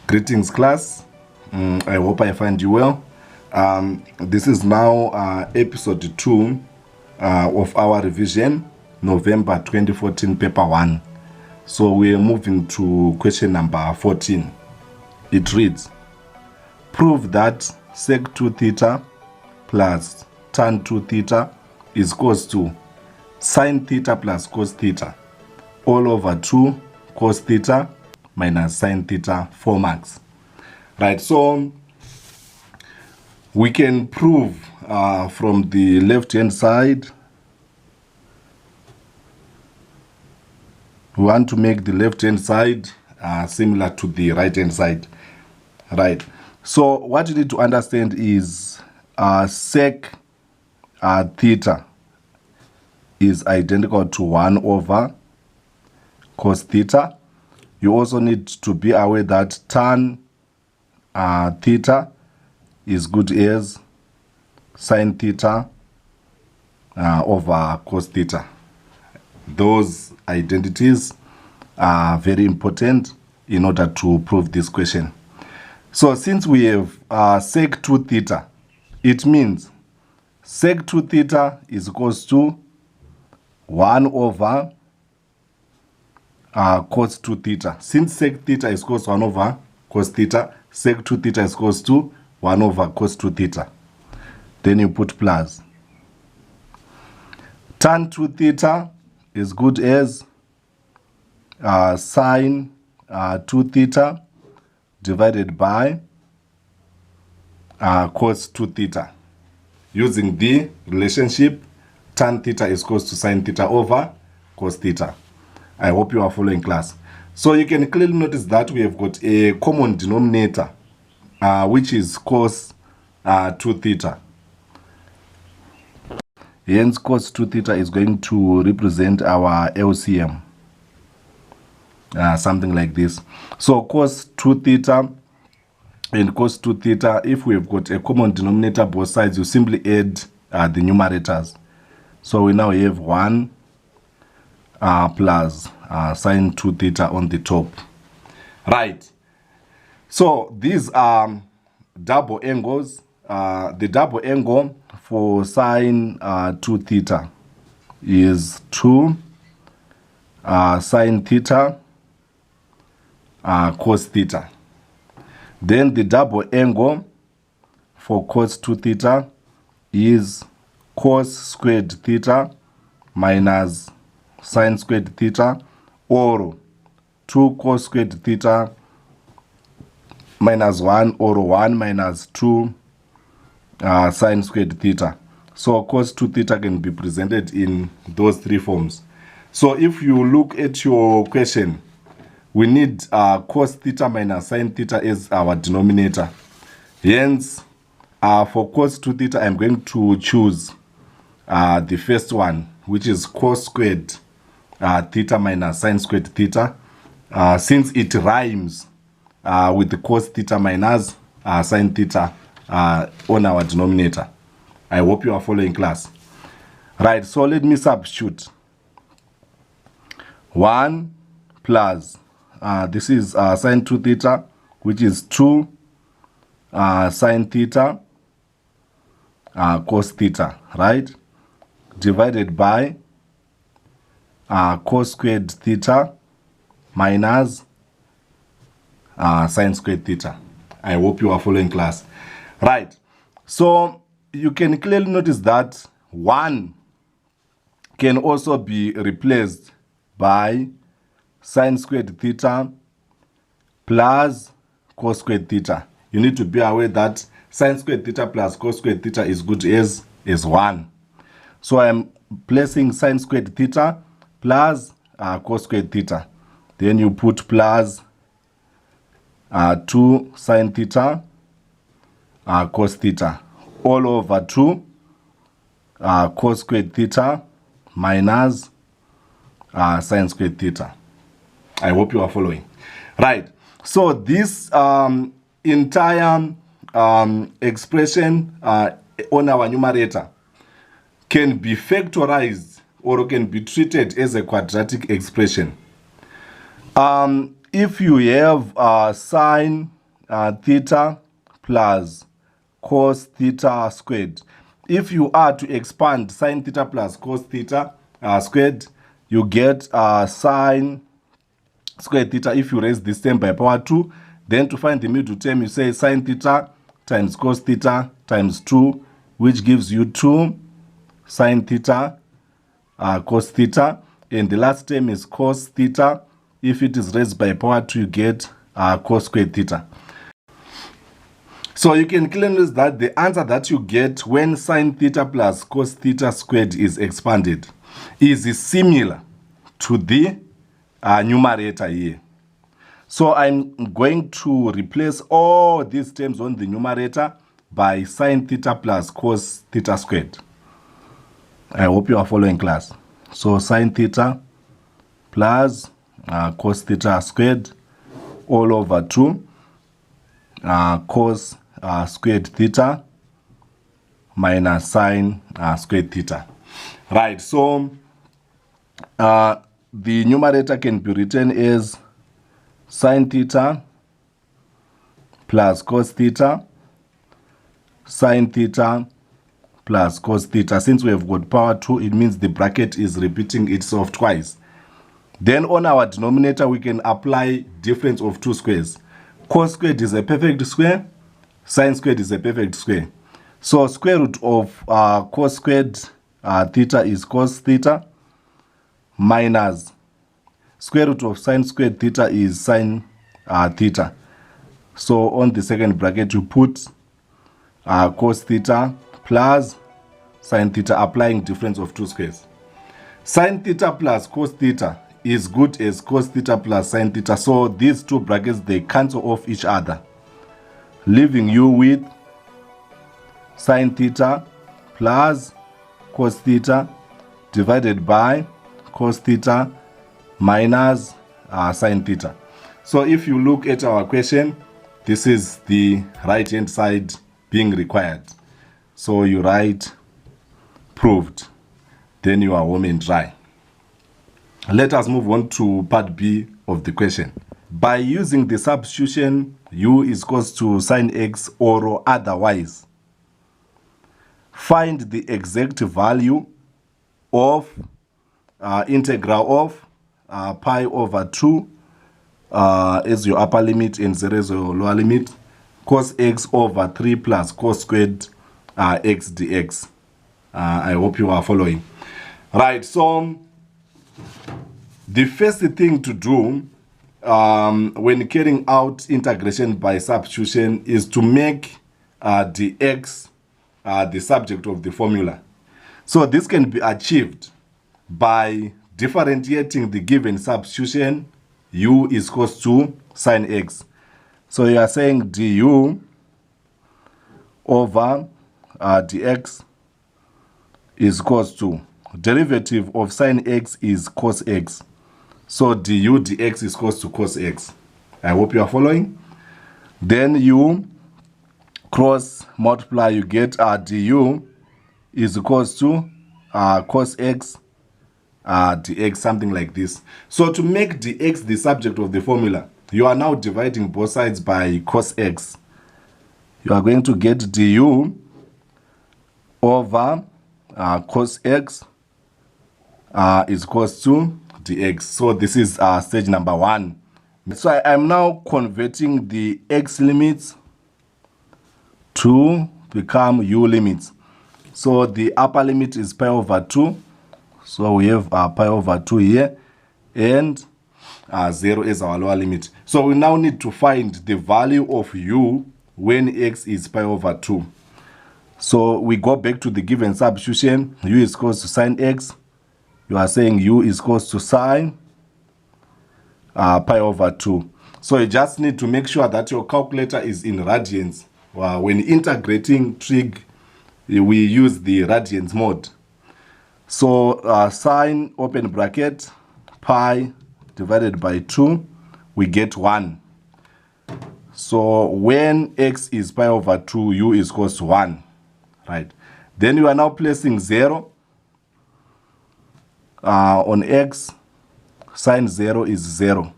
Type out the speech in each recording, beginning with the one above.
Greetings class. I hope I find you well. This is now episode 2 of our revision, November 2014, paper 1. So we are moving to question number 14. It reads, prove that sec 2 theta plus tan 2 theta is equals to sin theta plus cos theta all over 2 cos theta minus sin theta 4 marks. Right, so we can prove from the left hand side. We want to make the left hand side similar to the right hand side. Right, so what you need to understand is sec theta is identical to 1 over cos theta. You also need to be aware that tan theta is good as sin theta over cos theta. Those identities are very important in order to prove this question. So since we have sec 2 theta, it means sec 2 theta is equals to 1 over cos 2 theta. Since sec theta is equals to 1 over cos theta, sec 2 theta is equals to 1 over cos 2 theta. Then you put plus. Tan 2 theta is good as sin 2 theta divided by cos 2 theta. Using the relationship tan theta is equals to sin theta over cos theta. I hope you are following class. So you can clearly notice that we have got a common denominator, which is cos 2 theta. Hence, cos 2 theta is going to represent our LCM. Something like this. So cos 2 theta and cos 2 theta, if we have got a common denominator both sides, you simply add the numerators. So we now have 1 plus sin 2 theta on the top. Right. So these are double angles. The double angle for sin 2 theta is 2 sin theta cos theta. Then the double angle for cos 2 theta is cos squared theta minus sin squared theta, or 2 cos squared theta minus 1, or 1 minus 2 sin squared theta. So cos 2 theta can be presented in those three forms. So if you look at your question, we need cos theta minus sin theta as our denominator. Hence, for cos 2 theta, I'm going to choose the first one, which is cos squared theta minus sin squared theta, since it rhymes with the cos theta minus sin theta on our denominator. I hope you are following class. Right, so let me substitute. 1 plus, this is sin 2 theta, which is 2 sin theta cos theta, right? Divided by cos squared theta minus sin squared theta. I hope you are following class. Right, so you can clearly notice that 1 can also be replaced by sin squared theta plus cos squared theta. You need to be aware that sin squared theta plus cos squared theta is good as 1. So I'm placing sin squared theta plus cos squared theta. Then you put plus 2 sin theta cos theta all over 2 cos squared theta minus sin squared theta. I hope you are following. Right, so this entire expression on our numerator can be factorized or can be treated as a quadratic expression. If you have sine theta plus cos theta squared. If you are to expand sine theta plus cos theta squared, you get sine squared theta. If you raise this term by power 2, then to find the middle term, you say sine theta times cos theta times 2, which gives you 2 sine theta cos theta. And the last term is cos theta. If it is raised by power 2, you get cos squared theta. So you can claim this that the answer that you get when sine theta plus cos theta squared is expanded is similar to the numerator here. So I'm going to replace all these terms on the numerator by sine theta plus cos theta squared. I hope you are following, class. So sine theta plus cos theta squared all over 2 cos squared theta minus sine squared theta. Right, so the numerator can be written as sine theta plus cos theta sine theta plus cos theta. Since we have got power 2, it means the bracket is repeating itself twice. Then on our denominator, we can apply difference of 2 squares. Cos squared is a perfect square, sine squared is a perfect square. So square root of cos squared theta is cos theta minus square root of sine squared theta is sine theta. So on the second bracket, you put cos theta plus sine theta, applying difference of 2 squares. Sine theta plus cos theta is good as cos theta plus sine theta. So these two brackets, they cancel off each other, leaving you with sine theta plus cos theta divided by cos theta minus sine theta. So if you look at our question, this is the right hand side being required. So you write proved, then you are home and dry. Let us move on to part B of the question. By using the substitution u is equals to sine x or otherwise, find the exact value of integral of pi over 2 as your upper limit and 0 as your lower limit, cos x over 3 plus cos squared x dx. I hope you are following. Right, so the first thing to do when carrying out integration by substitution is to make the x the subject of the formula. So this can be achieved by differentiating the given substitution u is equals to sine x. So you are saying du over dx is equals to derivative of sine x is cos x. So du dx is equals to cos x. I hope you are following. Then you cross multiply, you get du is equals to cos x dx, something like this. So to make dx the subject of the formula, you are now dividing both sides by cos x. You are going to get du over cos x is equals to dx. So this is stage number 1. So I am now converting the x limits to become u limits. So the upper limit is pi over 2. So we have pi over 2 here, and 0 is our lower limit. So we now need to find the value of u when x is pi over 2. So we go back to the given substitution. U is equals to sine x. You are saying u is equals to sine pi over 2. So you just need to make sure that your calculator is in radians. When integrating trig, we use the radians mode. So sine open bracket pi divided by 2, we get 1. So when x is pi over 2, u is equals to 1. Right. Then you are now placing 0 on x. Sine 0 is 0.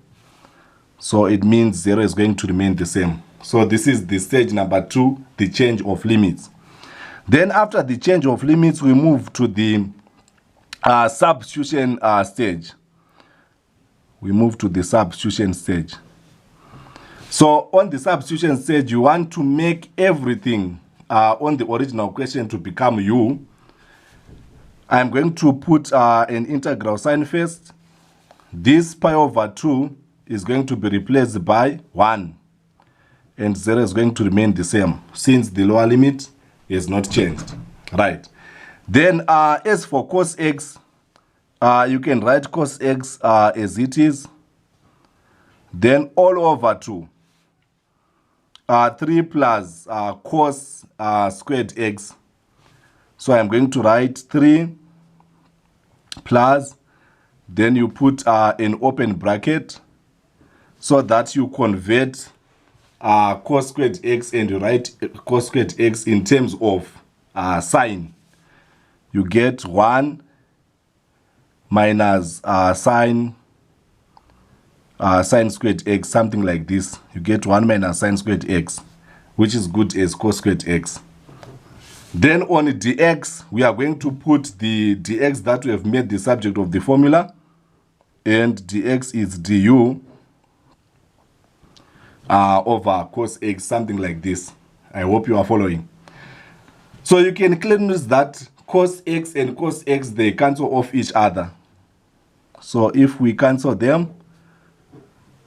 So it means 0 is going to remain the same. So this is the stage number 2, the change of limits. Then after the change of limits, we move to the substitution stage. We move to the substitution stage. So on the substitution stage, you want to make everything on the original question to become u. I'm going to put an integral sign first. This pi over 2 is going to be replaced by 1. And 0 is going to remain the same since the lower limit is not changed. Right. Then as for cos x, you can write cos x as it is. Then all over 2. 3 plus cos squared x. So I'm going to write 3 plus, then you put an open bracket so that you convert cos squared x and you write cos squared x in terms of sign. You get 1 minus sine squared x, something like this. You get 1 minus sine squared x, which is good as cos squared x. Then on dx, we are going to put the dx that we have made the subject of the formula, and dx is du over cos x, something like this. I hope you are following. So you can clearly notice that cos x and cos x, they cancel off each other. So if we cancel them,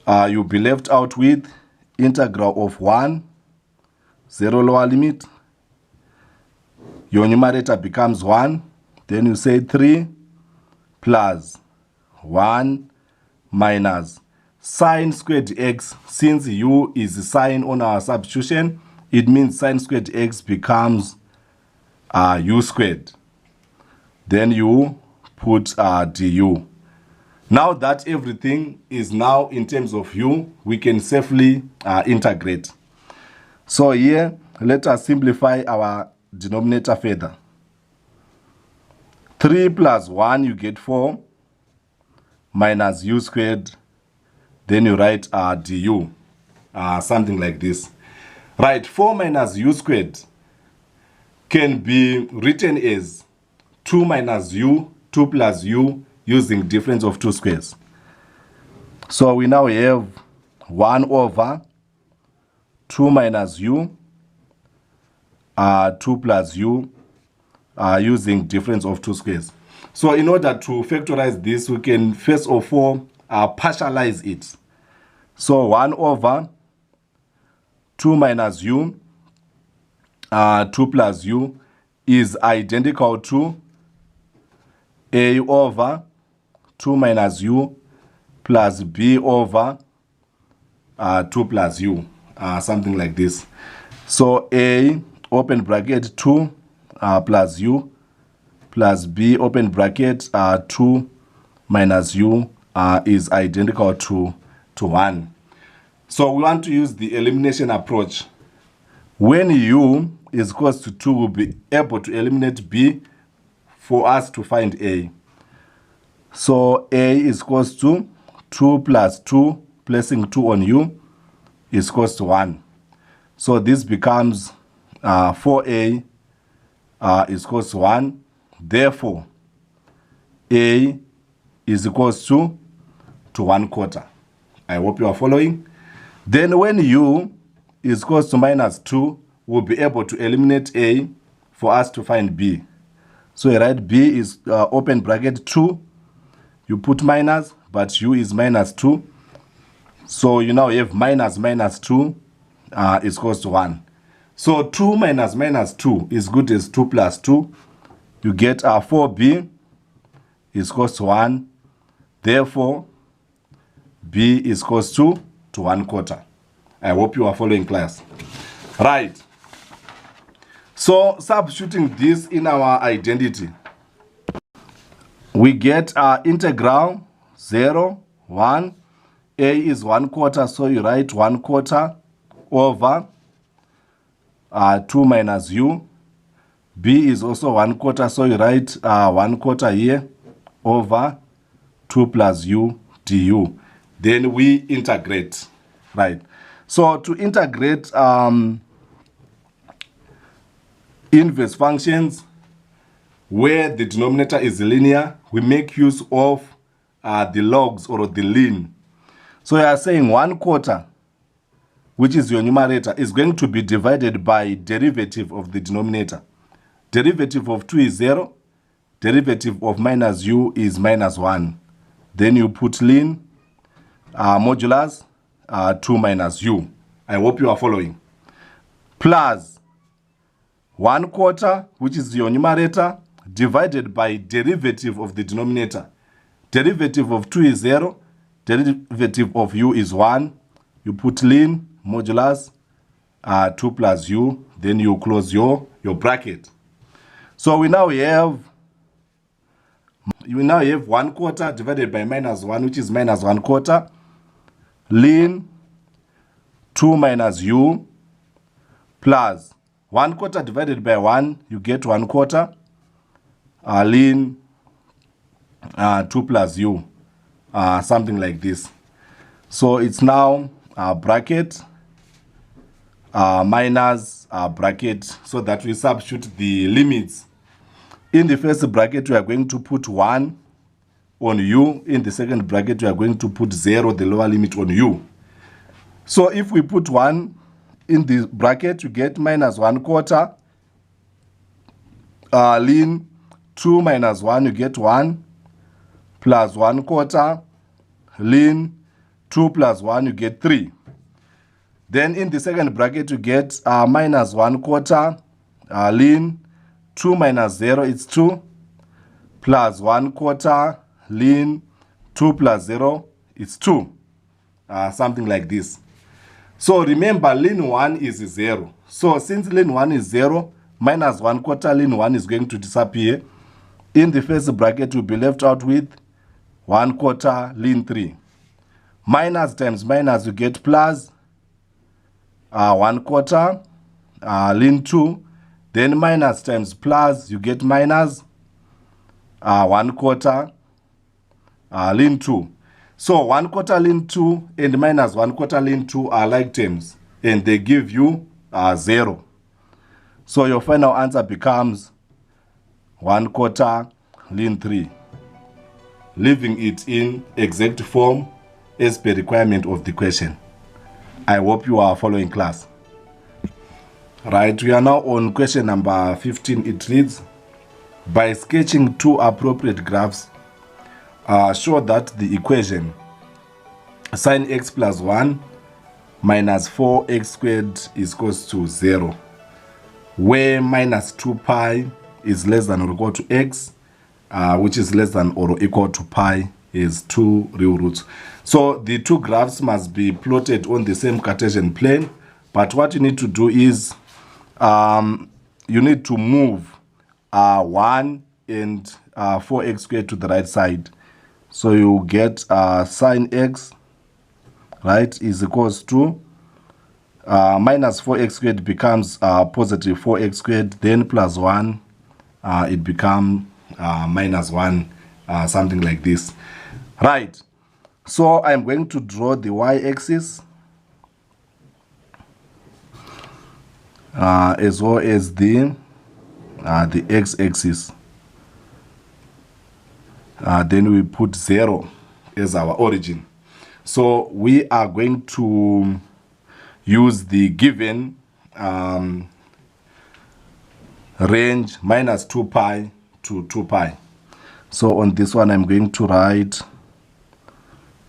you'll be left out with integral of 1, 0 lower limit. Your numerator becomes 1. Then you say 3 plus 1 minus sine squared x. Since u is sine on our substitution, it means sine squared x becomes u squared. Then you put du. Now that everything is now in terms of u, we can safely integrate. So here, let us simplify our denominator further. 3 plus 1, you get 4 minus u squared. Then you write du, something like this. Right, 4 minus u squared can be written as 2 minus u, 2 plus u, using difference of 2 squares. So we now have 1 over 2 minus u, 2 plus u, using difference of 2 squares. So in order to factorize this, we can first of all partialize it. So 1 over 2 minus u, 2 plus u is identical to a over 2 minus u plus b over 2 plus u, something like this. So a open bracket 2 plus u plus b open bracket 2 minus u is identical to 1. So we want to use the elimination approach. When u is equals to 2, we'll be able to eliminate b for us to find a. So a is equals to 2 plus 2, placing 2 on u, is equals to 1. So this becomes 4a is equals to 1. Therefore, a is equals to 1/4. I hope you are following. Then when u is equals to minus 2, we'll be able to eliminate a for us to find b. So you write b is open bracket 2. You put minus, but u is minus 2. So you now have minus 2 is equals to 1. So 2 minus minus 2 is good as 2 plus 2. You get 4b is equals to 1. Therefore, b is equals to 1/4. I hope you are following, class. Right. So substituting this in our identity, we get our integral 0, 1. A is 1/4, so you write 1/4 over 2 minus u. B is also 1/4, so you write 1/4 here over 2 plus u du. Then we integrate, right? So to integrate inverse functions where the denominator is linear, we make use of the logs or the ln. So you are saying 1/4, which is your numerator, is going to be divided by derivative of the denominator. Derivative of 2 is 0. Derivative of minus u is minus 1. Then you put ln modulus 2 minus u. I hope you are following. Plus 1/4, which is your numerator, divided by derivative of the denominator. Derivative of 2 is 0. Derivative of u is 1. You put ln modulus 2 plus u. Then you close your bracket. So we now have 1/4 divided by minus 1, which is minus 1/4. Ln 2 minus u plus 1/4 divided by 1, you get 1/4. Ln 2 plus u, something like this. So it's now bracket minus bracket, so that we substitute the limits. In the first bracket, we are going to put 1 on u. In the second bracket, we are going to put 0, the lower limit, on u. So if we put 1 in the bracket, you get minus 1/4. Ln 2 minus 1, you get 1, plus 1/4. Ln 2 plus 1, you get 3. Then in the second bracket, you get minus 1/4. Ln 2 minus 0 is 2, plus 1/4. Ln 2 plus 0 is 2, something like this. So remember, ln 1 is 0. So since ln 1 is 0, minus 1/4 ln 1 is going to disappear. In the first bracket, we'll be left out with 1/4 ln 3. Minus times minus, you get plus 1/4 ln 2. Then minus times plus, you get minus 1/4 ln 2. So 1/4 ln 2 and minus 1/4 ln 2 are like terms, and they give you 0. So your final answer becomes 1/4 ln 3, leaving it in exact form as per requirement of the question. I hope you are following, class. Right, we are now on question number 15. It reads, by sketching 2 appropriate graphs, show that the equation sin x plus 1 minus 4x squared is equals to 0, where minus 2 pi is less than or equal to x, which is less than or equal to pi, is 2 real roots. So the 2 graphs must be plotted on the same Cartesian plane, but what you need to do is you need to move 1 and 4x squared to the right side. So you get sin x, right, is equals to minus 4x squared becomes positive 4x squared, then plus 1, it becomes minus 1, something like this. Right, so I'm going to draw the y-axis as well as the x-axis. Then we put 0 as our origin. So we are going to use the given range minus 2 pi to 2 pi. So on this one, I'm going to write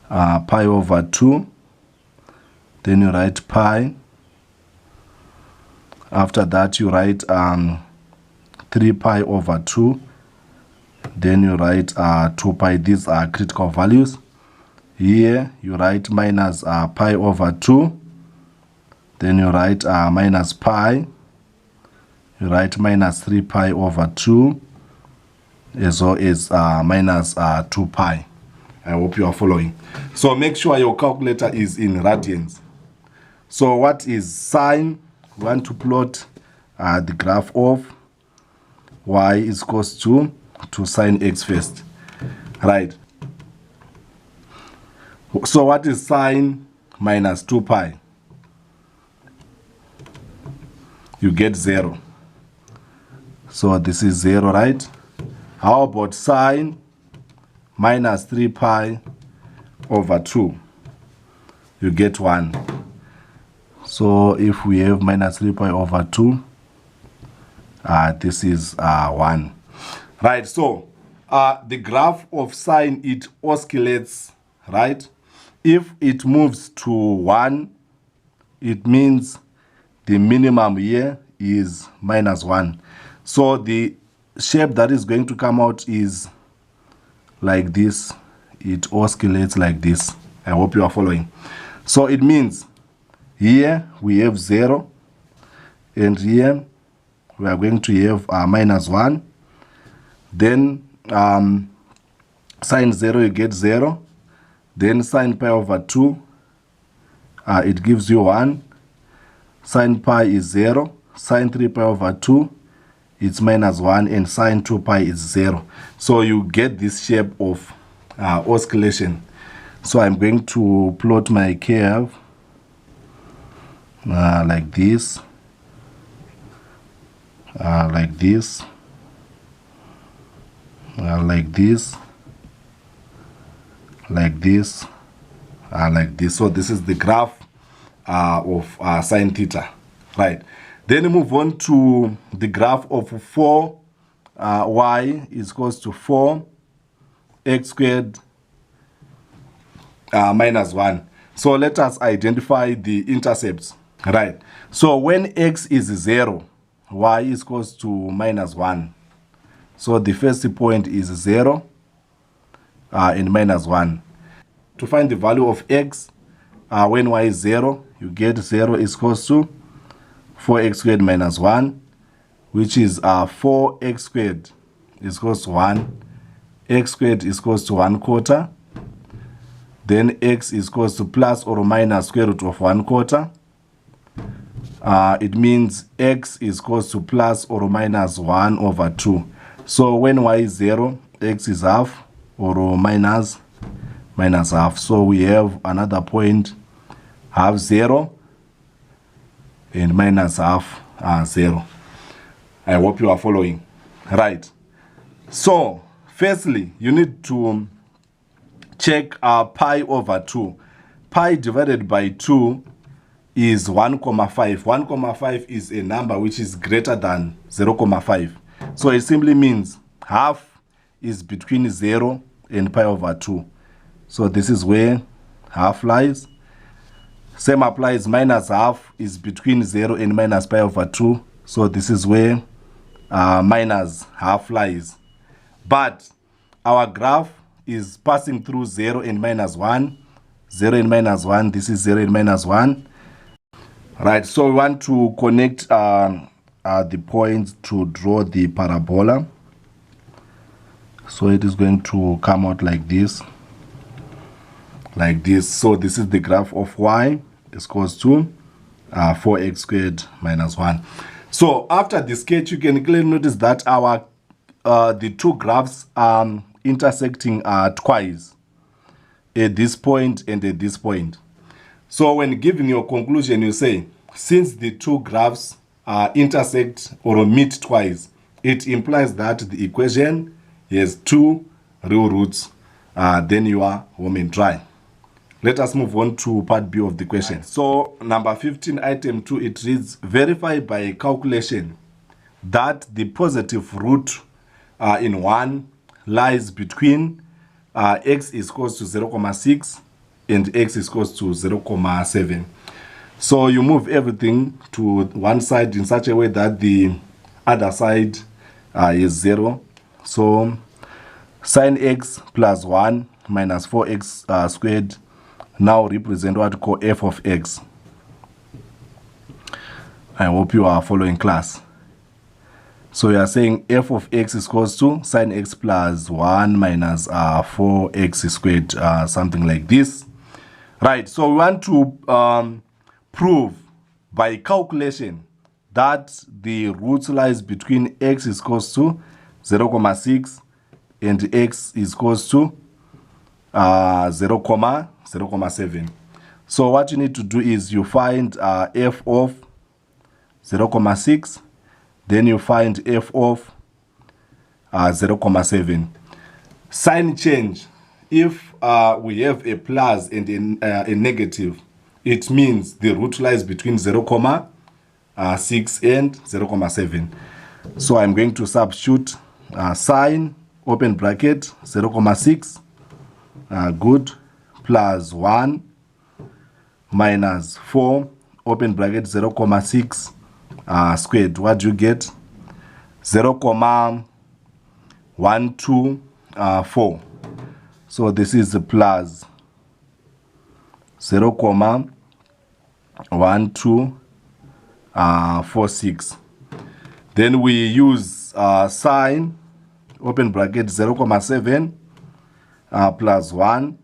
pi over 2. Then you write pi. After that, you write 3 pi over 2. Then you write 2 pi. These are critical values. Here you write minus pi over 2. Then you write minus pi. You write minus 3 pi over 2, as well as minus 2 pi. I hope you are following. So make sure your calculator is in radians. So what is sine? We want to plot the graph of y is equals to sine x first. Right. So what is sine minus 2 pi? you get 0. So this is 0, right? How about sine minus 3 pi over 2? You get 1. So if we have minus 3 pi over 2, this is 1. Right, so the graph of sine, it oscillates, right? If it moves to 1, it means the minimum here is minus 1. So the shape that is going to come out is like this. It oscillates like this. I hope you are following. So it means here we have 0, and here we are going to have minus 1. Then sine 0, you get 0. Then sine pi over 2, it gives you 1. Sine pi is 0. Sine 3 pi over 2, it's minus 1. And sine 2 pi is 0. So you get this shape of oscillation. So I'm going to plot my curve like this, like this, like this, like this, like this. So this is the graph of sine theta, right? Then move on to the graph of 4 y is equals to 4 x squared minus 1. So let us identify the intercepts, right? So when x is 0, y is equals to minus 1. So the first point is 0 and minus 1. To find the value of x, when y is 0, you get 0 is equals to 4x squared minus 1, which is 4x squared is equals to 1. X squared is equals to 1/4. Then x is equals to plus or minus square root of 1/4. It means x is equals to plus or minus 1 over 2. So when y is 0, x is half or minus half. So we have another point, half 0 and minus half 0. I hope you are following. Right. So firstly, you need to check pi over 2. Pi divided by 2 is 1,5. 1,5 is a number which is greater than 0,5. So it simply means half is between 0 and pi over 2. So this is where half lies. Same applies, minus half is between 0 and minus pi over 2. So this is where minus half lies. But our graph is passing through 0 and minus 1. 0 and minus 1, this is 0 and minus 1. Right, so we want to connect the points to draw the parabola. So it is going to come out like this. Like this. So this is the graph of y is equals to 4x squared minus 1. So after the sketch, you can clearly notice that our the two graphs are intersecting twice, at this point and at this point. So when giving your conclusion, you say, since the two graphs intersect or meet twice, it implies that the equation has two real roots. Then you are home and dry. Let us move on to part B of the question. So number 15, item 2, it reads, verify by calculation that the positive root in 1 lies between x is equals to 0,6 and x is equals to 0,7. So you move everything to one side in such a way that the other side is 0. So sine x plus 1 minus 4x squared now represent what we call f of x. I hope you are following class. So we are saying f of x is equals to sine x plus 1 minus 4x squared, something like this. Right, so we want to prove by calculation that the root lies between x is equals to 0,6 and x is equals to 0,7. So what you need to do is you find f of 0,6. Then you find f of 0,7. Sign change. If we have a plus and a negative, it means the root lies between 0,6 and 0,7. So I'm going to substitute sine, open bracket, 0,6, good, plus 1 minus 4, open bracket, 0,6 squared. What do you get? 0,124. So this is a plus 0,1246. Then we use sine, open bracket, 0,7 plus 1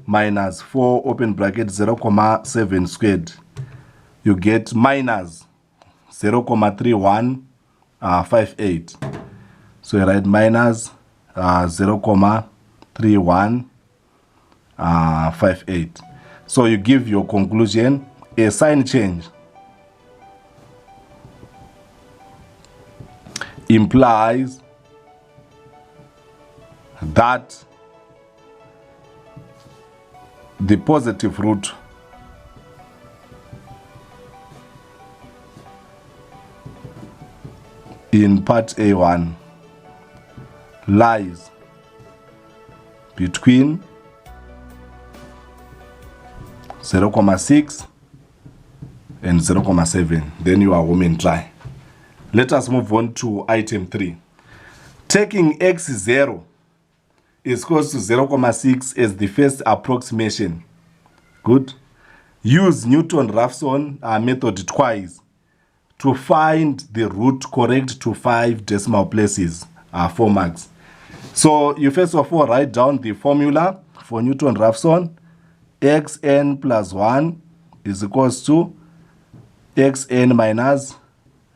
minus 4, open bracket, 0,7 squared. You get minus 0,3158. So you write minus 0,3158. So you give your conclusion. A sign change implies that the positive root in part A1 lies between 0,6 and 0,7. Then you are home and dry. Let us move on to item 3. Taking x0 is equals to 0,6 as the first approximation. Good. Use Newton-Raphson method twice to find the root correct to 5 decimal places, 4 marks. So you first of all write down the formula for Newton-Raphson. Xn plus 1 is equals to xn minus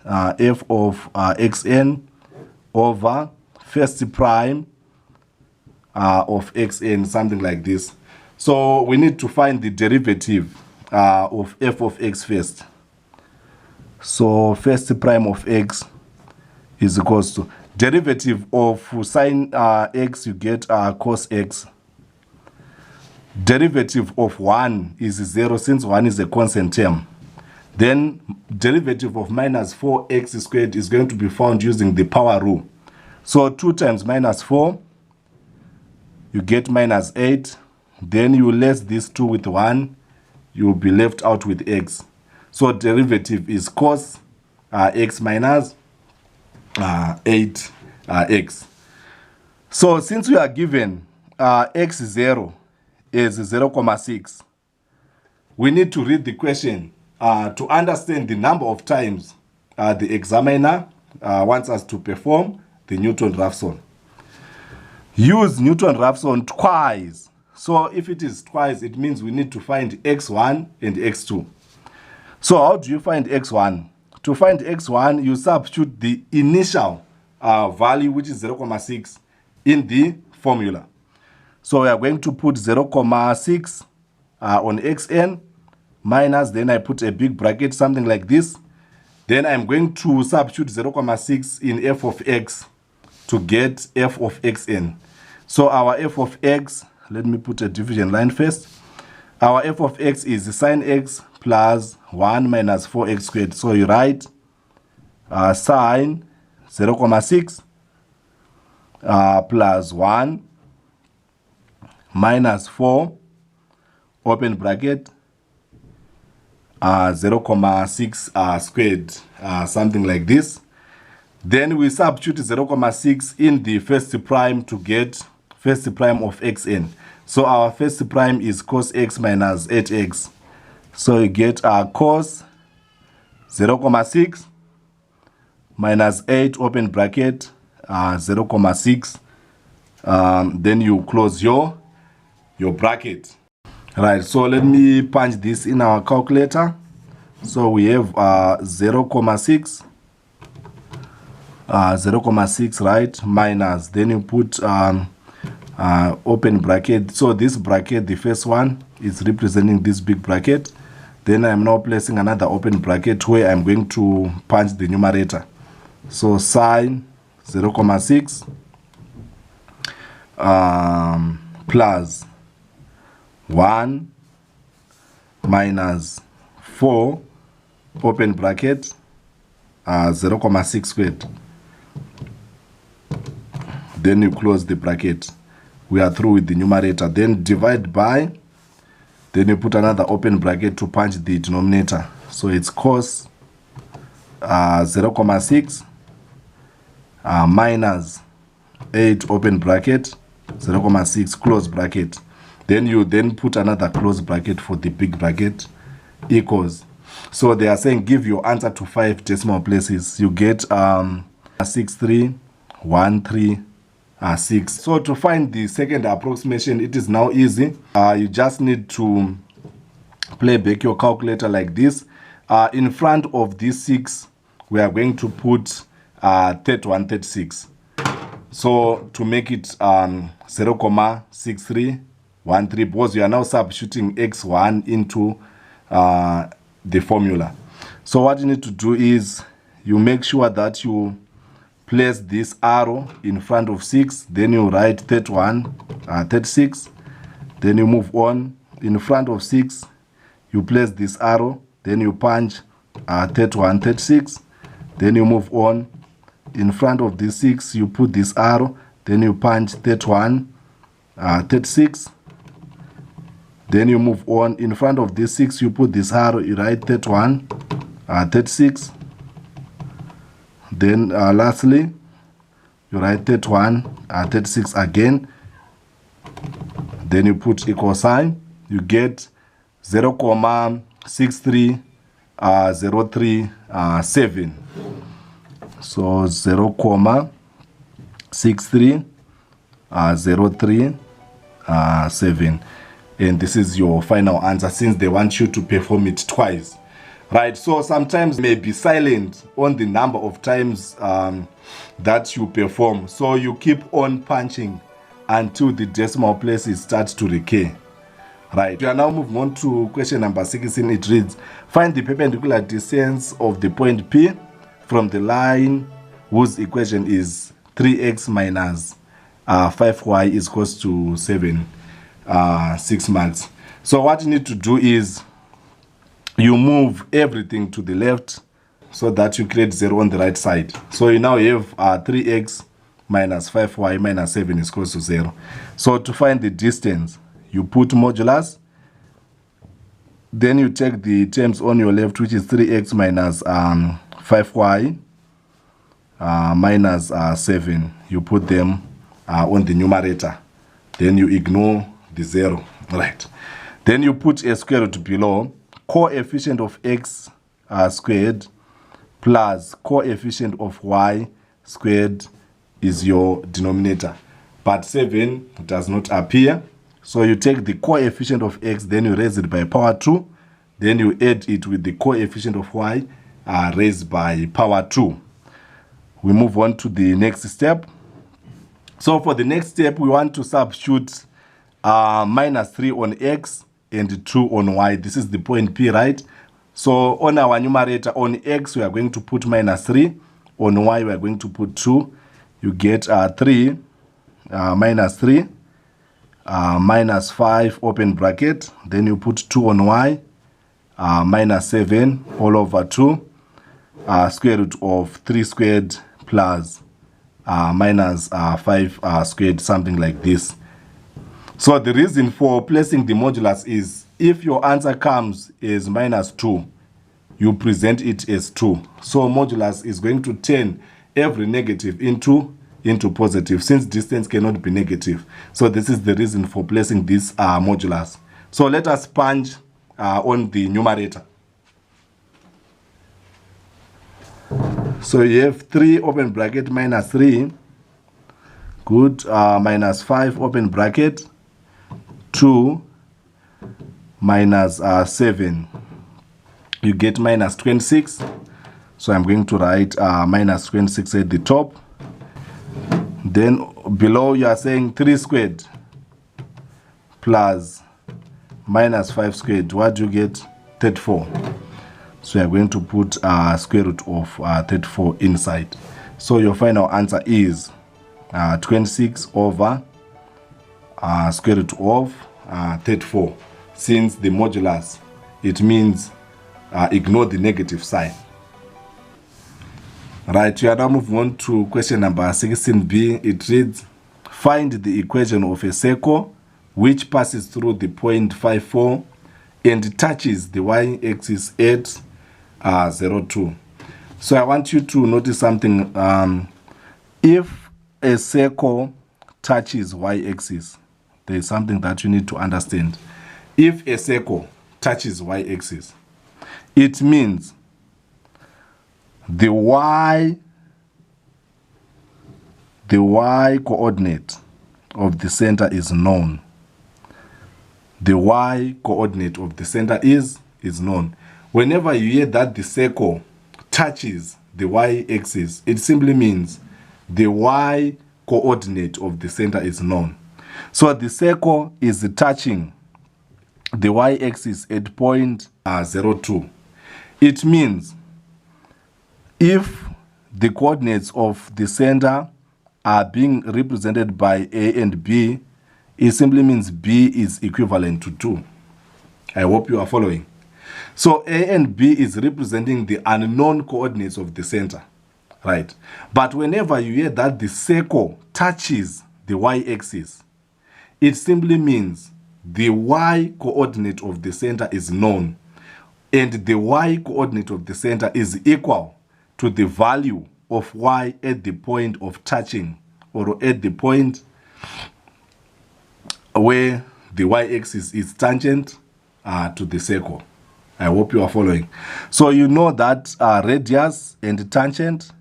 f of xn over first prime of xn, something like this. So we need to find the derivative of f of x first. So first prime of x is equals to derivative of sine x, you get cos x. Derivative of 1 is 0 since 1 is a constant term. Then derivative of minus 4x squared is going to be found using the power rule. So 2 times minus 4, you get minus 8. Then you less this 2 with 1, you will be left out with x. So derivative is cos x minus 8x. So since we are given x0 is 0,6, we need to read the question to understand the number of times the examiner wants us to perform the Newton-Raphson. Use Newton-Raphson twice. So if it is twice, it means we need to find x1 and x2. So how do you find x1? To find x1, you substitute the initial value, which is 0,6, in the formula. So we are going to put 0,6 on xn minus, then I put a big bracket, something like this. Then I'm going to substitute 0,6 in f of x to get f of xn. So our f of x, let me put a division line first. Our f of x is sine x plus 1 minus 4x squared. So you write sine 0,6 plus 1 minus 4, open bracket, 0,6 squared, something like this. Then we substitute 0,6 in the first prime to get first prime of xn. So our first prime is cos x minus 8x. So you get cos 0,6 minus 8, open bracket, 0,6. Then you close your bracket. Right, so let me punch this in our calculator. So we have 0,6, 0,6, right, minus, then you put open bracket. So this bracket, the first one, is representing this big bracket. Then I'm now placing another open bracket where I'm going to punch the numerator. So sine 0,6 plus 1 minus 4 open bracket 0,6 squared. Then you close the bracket. We are through with the numerator. Then divide by, then you put another open bracket to punch the denominator. So it's cos 0,6 minus 8 open bracket 0,6 close bracket. Then you put another close bracket for the big bracket equals. So they are saying give your answer to 5 decimal places. You get 6313 So to find the second approximation, it is now easy. You just need to play back your calculator like this. In front of this 6, we are going to put 3136. So to make it 0,6313, because you are now substituting x1 into the formula. So what you need to do is you make sure that you place this arrow in front of 6, then you write 36, then you move on. In front of 6, you place this arrow, then you punch 36, then you move on. In front of this 6, you put this arrow, then you punch 36, then you move on. In front of this 6, you put this arrow, you write 36, then lastly you write 36 again, then you put equal sign. You get 0,63037. So 0,63037, and this is your final answer, since they want you to perform it twice, right? So sometimes you may be silent on the number of times that you perform, so you keep on punching until the decimal places start to decay. Right, we are now moving on to question number 16. It reads, find the perpendicular distance of the point P from the line whose equation is 3x minus 5y is equals to 7, 6 marks. So what you need to do is you move everything to the left so that you create 0 on the right side. So you now have 3x minus 5y minus 7 is equals to 0. So to find the distance, you put modulus, then you take the terms on your left, which is 3x minus 5y minus 7. You put them on the numerator, then you ignore the 0, right? Then you put a square root below. Coefficient of x squared plus coefficient of y squared is your denominator, but 7 does not appear. So you take the coefficient of x, then you raise it by power 2, then you add it with the coefficient of y raised by power 2. We move on to the next step. So for the next step, we want to substitute minus 3 on x and 2 on y. This is the point P, right? So on our numerator, on x, we are going to put minus 3. On y, we are going to put 2. You get 3 minus 3 minus 5 open bracket. Then you put 2 on y, minus 7 all over 2, square root of 3 squared plus minus 5 squared, something like this. So the reason for placing the modulus is if your answer comes as minus 2, you present it as 2. So modulus is going to turn every negative into positive, since distance cannot be negative. So this is the reason for placing this modulus. So let us punch on the numerator. So you have 3 open bracket minus 3, good, minus 5 open bracket, 2 minus 7. You get minus 26. So I'm going to write minus 26 at the top. Then below you are saying 3 squared plus minus 5 squared. What do you get? 34. So you are going to put square root of 34 inside. So your final answer is 26 over square root of 34. Since the modulus, it means ignore the negative sign. Right, we are now moving on to question number 16b. It reads, find the equation of a circle which passes through the point 54 and touches the y-axis at 02. So I want you to notice something. If a circle touches y-axis, there is something that you need to understand. If a circle touches y-axis, it means the y coordinate of the center is known. The y coordinate of the center is known. Whenever you hear that the circle touches the y-axis, it simply means the y coordinate of the center is known. So the circle is touching the y-axis at point 02. It means if the coordinates of the center are being represented by A and B, it simply means B is equivalent to 2. I hope you are following. So A and B is representing the unknown coordinates of the center, right? But whenever you hear that the circle touches the y-axis, it simply means the y coordinate of the center is known, and the y coordinate of the center is equal to the value of y at the point of touching, or at the point where the y-axis is tangent to the circle. I hope you are following. So you know that radius and tangent,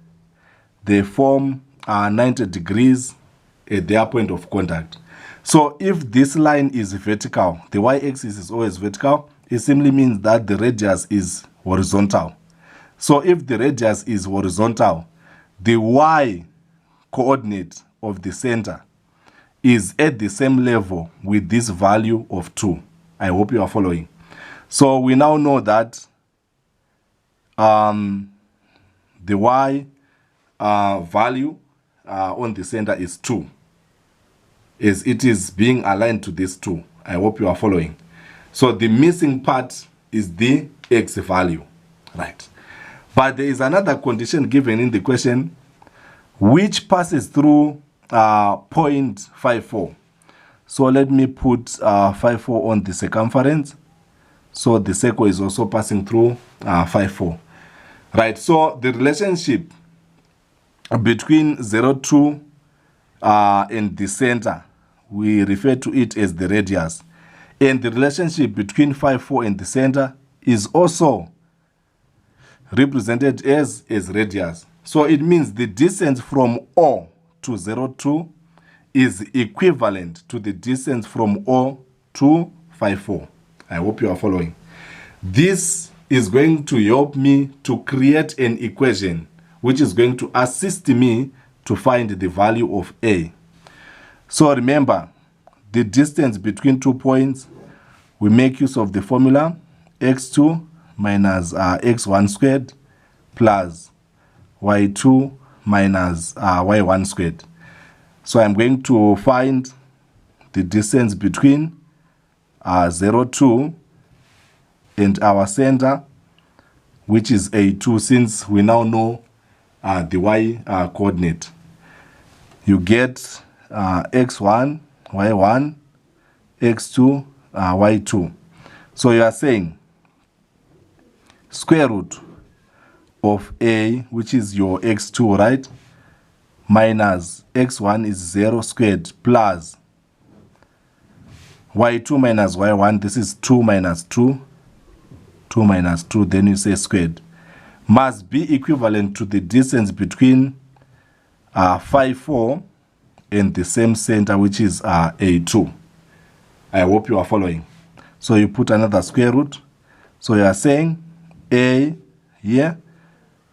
they form 90 degrees at their point of contact. So if this line is vertical, the y-axis is always vertical, it simply means that the radius is horizontal. So if the radius is horizontal, the y coordinate of the center is at the same level with this value of 2. I hope you are following. So we now know that the y value on the center is 2, as it is being aligned to this 2. I hope you are following. So the missing part is the x value, right? But there is another condition given in the question which passes through point 54. So let me put 54 on the circumference. So the circle is also passing through 54. Right, so the relationship between 02 and the center, we refer to it as the radius. And the relationship between 54 and the center is also represented as radius. So it means the distance from O to 02 is equivalent to the distance from O to 54. I hope you are following. This is going to help me to create an equation which is going to assist me to find the value of A. So remember, the distance between 2 points, we make use of the formula x2 minus x1 squared plus y2 minus y1 squared. So I'm going to find the distance between 02 and our center, which is A2, since we now know the y coordinate. You get x1, y1, x2, y2. So you are saying square root of A, which is your x2, right, minus x1 is 0 squared plus y2 minus y1, this is 2 minus 2, 2 minus 2, then you say squared, must be equivalent to the distance between 54 and the same center, which is A2. I hope you are following. So you put another square root. So you are saying A here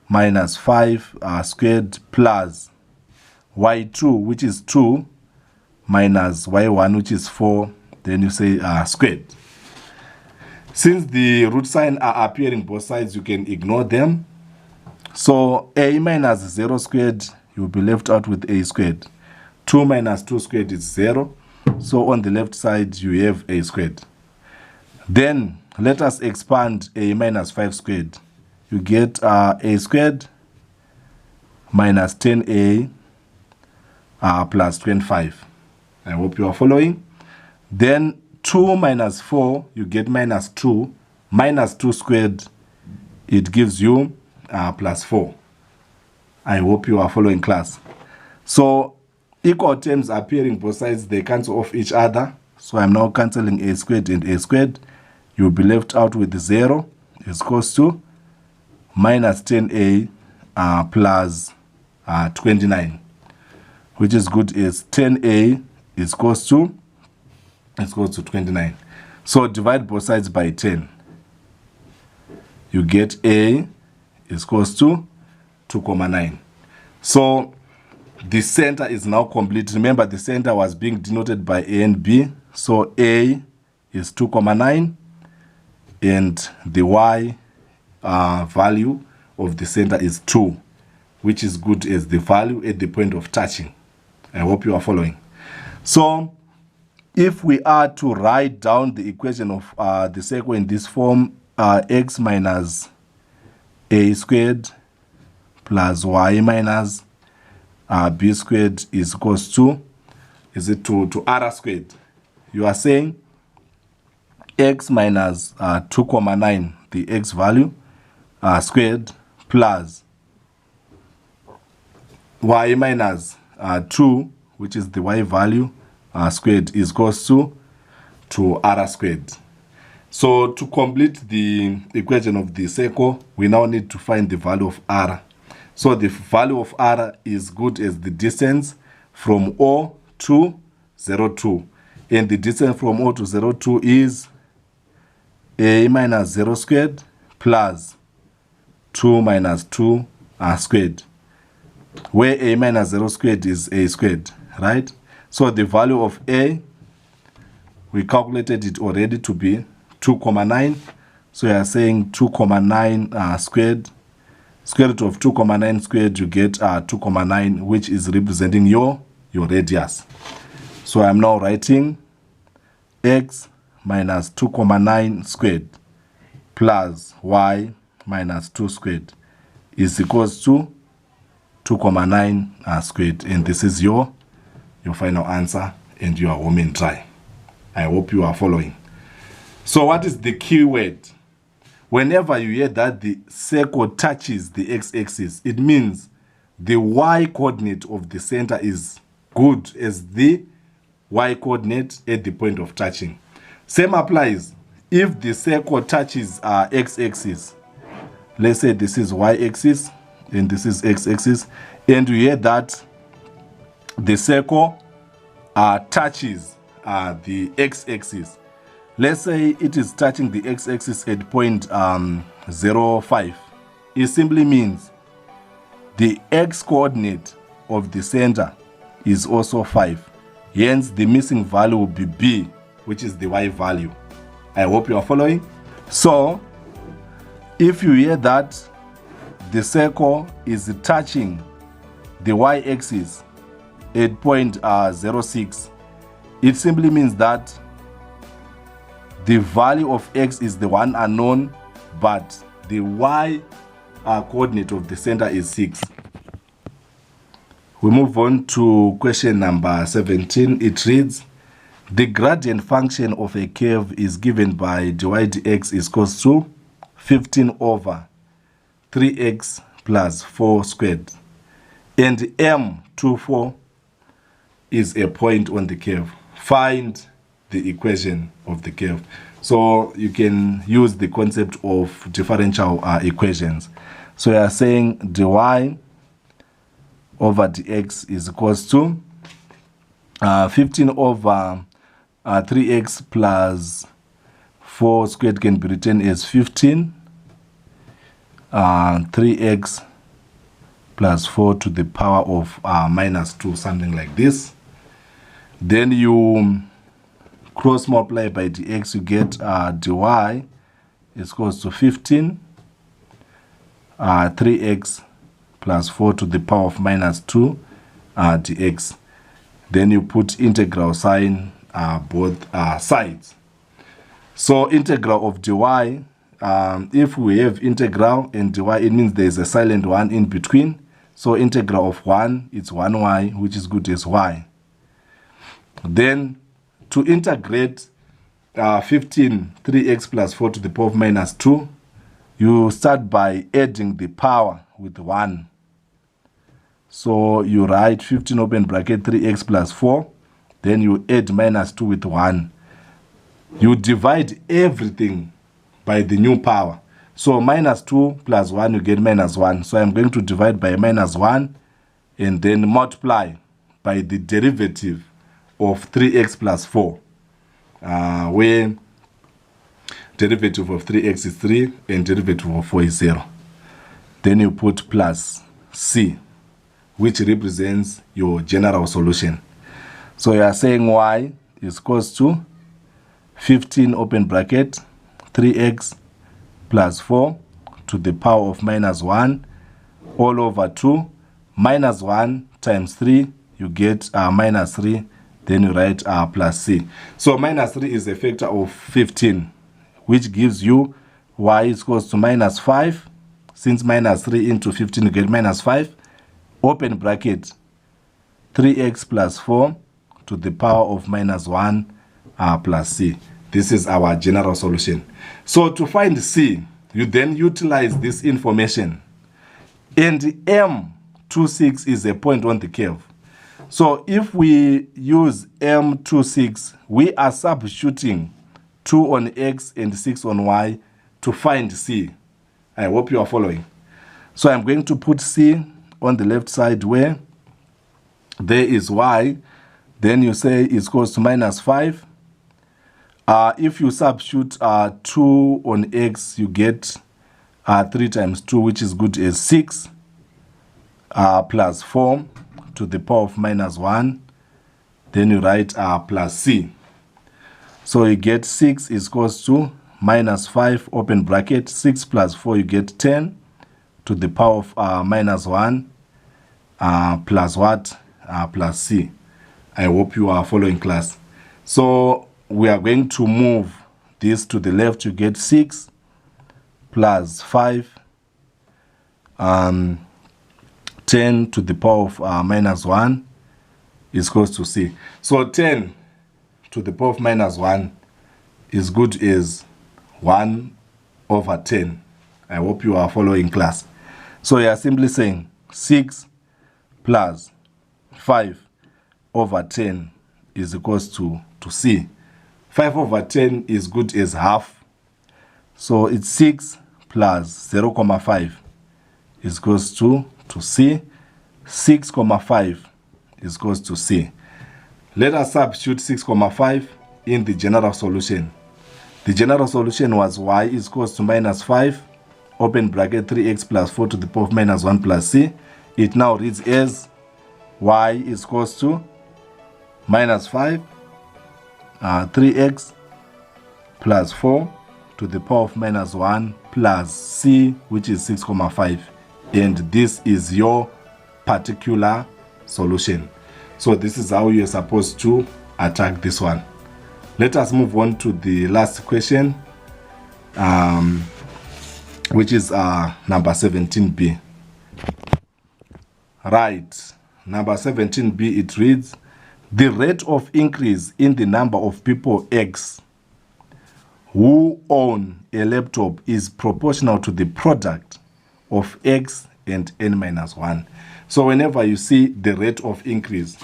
minus 5 squared plus y2, which is 2, minus y1, which is 4, then you say squared. Since the root sign are appearing both sides, you can ignore them. So a minus 0 squared, you'll be left out with a squared. 2 minus 2 squared is 0. So on the left side, you have a squared. Then let us expand a minus 5 squared. You get a squared minus 10a plus 25. I hope you are following. Then 2 minus 4, you get minus 2. Minus 2 squared, it gives you plus 4. I hope you are following, class. So equal terms appearing both sides, they cancel off each other. So I'm now cancelling a squared and a squared. You'll be left out with 0 is equals to minus 10a plus 29, which is good as 10a is equals to 29. So divide both sides by 10. You get a is equals to 2,9. So the center is now complete. Remember, the center was being denoted by a and b. So a is 2,9 and the y value of the center is 2, which is good as the value at the point of touching. I hope you are following. So if we are to write down the equation of the circle in this form, x minus a squared plus y minus b squared is equals to, to r squared. You are saying x minus 2,9, the x value, squared, plus y minus 2, which is the y value, squared, is equals to r squared. So to complete the equation of the circle, we now need to find the value of r. So the value of r is good as the distance from O to 02. And the distance from O to 02 is a minus 0 squared plus 2 minus 2 squared, where a minus 0 squared is a squared, right? So the value of a, we calculated it already to be 2,9. So you are saying 2,9 squared. Square root of 2,9 squared, you get 2,9, which is representing your radius. So I'm now writing x minus 2,9 squared plus y minus 2 squared is equals to 2,9 squared. And this is your final answer and your home and dry. I hope you are following. So what is the key word? Whenever you hear that the circle touches the x-axis, it means the y-coordinate of the center is good as the y-coordinate at the point of touching. Same applies if the circle touches x-axis. Let's say this is y-axis and this is x-axis, and you hear that the circle touches the x-axis. Let's say it is touching the x-axis at point 0,5. It simply means the x-coordinate of the center is also 5. Hence, the missing value will be b, which is the y value. I hope you are following. So, if you hear that the circle is touching the y-axis at point 0,6, it simply means that the value of x is the one unknown, but the y coordinate of the center is 6. We move on to question number 17. It reads, the gradient function of a curve is given by dy dx is equals to 15 over 3x plus 4 squared. And M24 is a point on the curve. Find the equation of the curve. So you can use the concept of differential equations. So you are saying dy over dx is equals to 15 over 3x plus 4 squared can be written as 15 3x plus 4 to the power of minus 2, something like this. Then you cross multiply by dx, you get dy is equals to 15 3x plus 4 to the power of minus 2 dx. Then you put integral sign both sides. So integral of dy, if we have integral and dy, it means there is a silent one in between. So integral of 1, it's 1y, which is good as y. Then to integrate 15 3x plus 4 to the power of minus 2, you start by adding the power with 1. So you write 15 open bracket 3x plus 4, then you add minus 2 with 1. You divide everything by the new power. So minus 2 plus 1, you get minus 1. So I'm going to divide by minus 1 and then multiply by the derivative of 3x plus 4, where derivative of 3x is 3 and derivative of 4 is 0. Then you put plus c, which represents your general solution. So you are saying y is equals to 15 open bracket 3x plus 4 to the power of minus 1 all over 2 minus 1 times 3, you get minus 3, then you write plus c. So minus 3 is a factor of 15, which gives you y is equals to minus 5. Since minus 3 into 15, you get minus 5. Open bracket 3x plus 4 to the power of minus 1 plus c. This is our general solution. So to find c, you then utilize this information. And M26 is a point on the curve. So if we use M26, we are substituting 2 on x and 6 on y to find c. I hope you are following. So I'm going to put c on the left side where there is y. Then you say it's equals to minus 5. If you substitute 2 on x, you get 3 times 2, which is good as 6, plus 4 to the power of minus 1. Then you write plus c. So you get 6 is equals to minus 5, open bracket, 6 plus 4, you get 10 to the power of minus 1, plus what? Plus c. I hope you are following, class. So we are going to move this to the left. You get 6 plus 5, 10 to the power of minus 1 is equals to c. So 10 to the power of minus 1 is good as 1 over 10. I hope you are following, class. So you are simply saying 6 plus 5 over 10 is equals to c. 5 over 10 is good as half. So it's 6 plus 0,5 is equals to c. 6,5 is equals to c. Let us substitute 6,5 in the general solution. The general solution was y is equals to minus 5, open bracket 3x plus 4 to the power of minus 1 plus c. It now reads as y is equals to minus 5, 3x plus 4 to the power of minus 1 plus c, which is 6,5. And this is your particular solution. So this is how you're supposed to attack this one. Let us move on to the last question, which is number 17b. Right, number 17b, it reads, the rate of increase in the number of people X who own a laptop is proportional to the product of X and N minus 1. So whenever you see the rate of increase,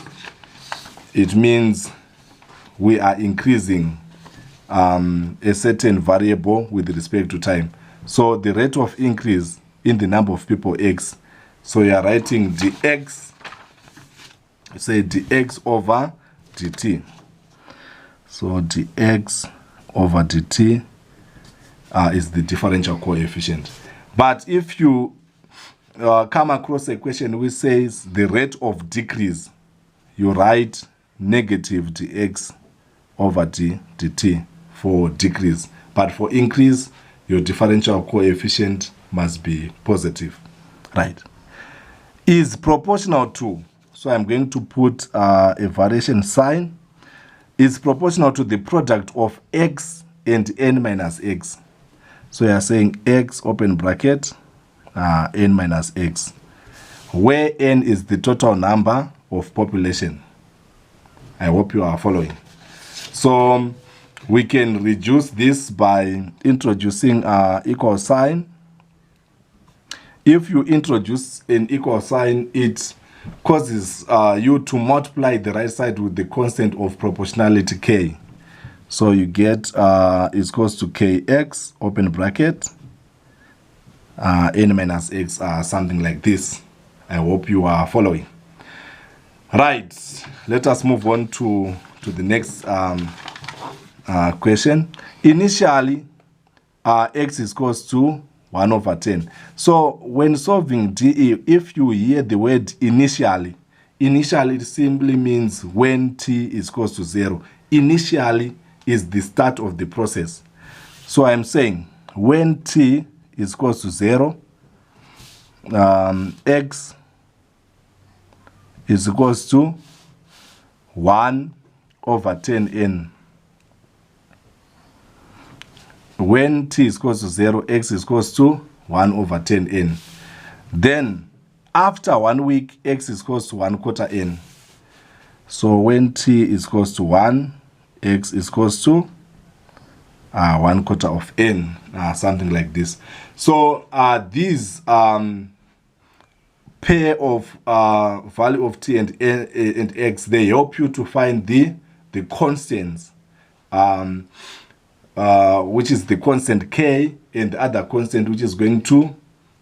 it means we are increasing a certain variable with respect to time. So the rate of increase in the number of people X. So you are writing dx, say dx over dt. So dx over dt is the differential coefficient. But if you come across a question which says the rate of decrease, you write negative dx over dt for decrease. But for increase, your differential coefficient must be positive, right? Is proportional to, so I'm going to put a variation sign, is proportional to the product of x and n minus x. So you are saying x open bracket n minus x, where n is the total number of population. I hope you are following. So we can reduce this by introducing equal sign. If you introduce an equal sign, it causes you to multiply the right side with the constant of proportionality k. So you get is equals to kx open bracket n minus x, something like this. I hope you are following. Right, let us move on to the next question. Initially, x is equals to 1 over 10. So when solving DE, if you hear the word initially, it simply means when t is equals to 0. Initially is the start of the process. So I'm saying when t is equals to 0, x is equals to 1 over 10n. When t is equals to 0, x is equals to 1 over 10n. Then, after 1 week, x is equals to 1/4 n. So when t is equals to 1, x is equals to 1/4 of n, something like this. So these pair of value of t and n and x, they help you to find the constants, which is the constant k, and the other constant which is going to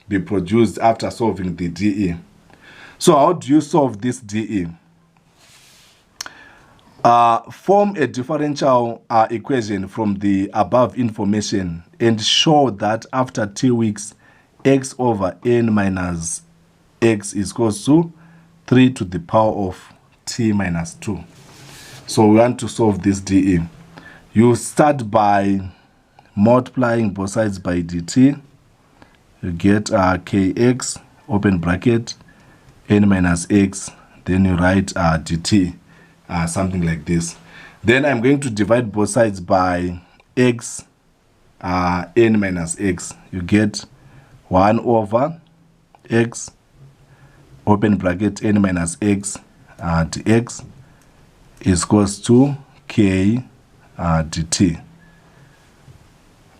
be produced after solving the DE. So how do you solve this DE? Form a differential equation from the above information and show that after 2 weeks, x over n minus x is equals to 3 to the power of t minus 2. So we want to solve this DE. You start by multiplying both sides by dt. You get kx open bracket n minus x, then you write dt, something like this. Then I'm going to divide both sides by x n minus x. You get 1 over x open bracket n minus x dx is equals to k dt.